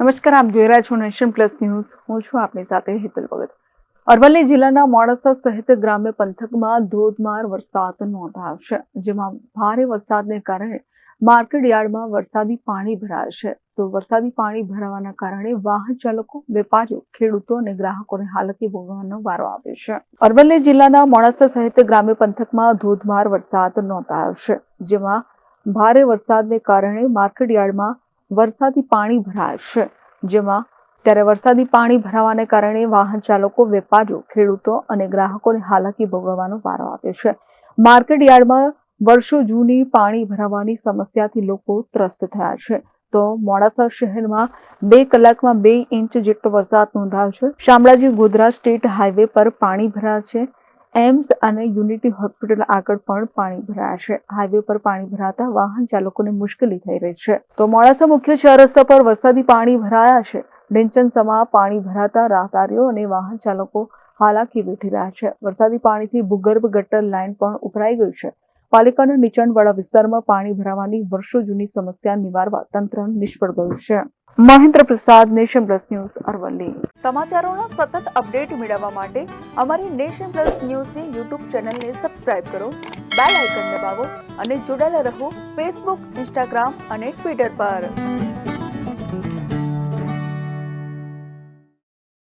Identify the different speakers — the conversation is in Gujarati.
Speaker 1: નમસ્કાર, આપ જોઈ રહ્યા છો નેશન પ્લસ ન્યૂઝ. હું છું આપની સાથે હેતલ ભગત. અરવલ્લી જિલ્લાના મોડાસા સહિત ગ્રામ્ય પંથકમાં ધોધમાર વરસાદ નોંધાયો છે, જેમાં ભારે વરસાદને કારણે માર્કેટ યાર્ડમાં વરસાદી પાણી ભરાયા છે. તો વરસાદી પાણી ભરાવાના કારણે વાહન ચાલકો, વેપારીઓ, ખેડૂતો અને ગ્રાહકોને હાલાકી ભોગવવાનો વારો આવ્યો છે. અરવલ્લી જિલ્લાના મોડાસા સહિત ગ્રામ્ય પંથકમાં ધોધમાર વરસાદ નોંધાયો છે, જેમાં ભારે વરસાદને કારણે માર્કેટ યાર્ડમાં વરસાદી પાણી ભરાય છે. જેમાં ત્યારે વરસાદી પાણી ભરાવાને કારણે વાહન ચાલકો, વેપારીઓ, ખેડૂતો અને ગ્રાહકોને હાલાકી ભોગવવાનો વારો આવ્યો છે. માર્કેટ યાર્ડમાં વર્ષો જૂની પાણી ભરાવાની સમસ્યાથી લોકો ત્રસ્ત થયા છે. તો મોડાસા શહેરમાં 2 કલાકમાં 2 ઇંચ જેટલો વરસાદ નોંધાયો છે. શામળાજી ગોધરા સ્ટેટ હાઈવે પર પાણી ભરાયા છે. એમ્સ અને યુનિટી હોસ્પિટલ આગળ પણ પાણી ભરાયા છે. હાઈવે પર પાણી ભરાતા વાહન ચાલકોને મુશ્કેલી થઈ રહી છે. તો મોડાસા મુખ્ય 4 રસ્તા પર વરસાદી પાણી ભરાયા છે. ઢેંચણસમાં પાણી ભરાતા રાહદારીઓ અને વાહન ચાલકો હાલાકી વેઠી રહ્યા છે. વરસાદી પાણીથી ભૂગર્ભ ગટર લાઇન પણ ઉભરાઈ ગઈ છે. પાલિકાના નીચાણવાળા વિસ્તારમાં પાણી ભરાવાની વર્ષો જૂની સમસ્યા નિવારવા તંત્ર નિષ્ફળ ગયું છે. મહેન્દ્ર પ્રસાદ, નેશન પ્લસ ન્યૂઝ, અરવલ્લી. સમાચારોના સતત અપડેટ મેળવવા માટે અમારી નેશન પ્લસ ન્યૂઝની યુટ્યુબ ચેનલને સબસ્ક્રાઇબ કરો, બેલ આઇકન દબાવો અને જોડાયેલા રહો ફેસબુક, ઇન્સ્ટાગ્રામ અને ટ્વિટર પર.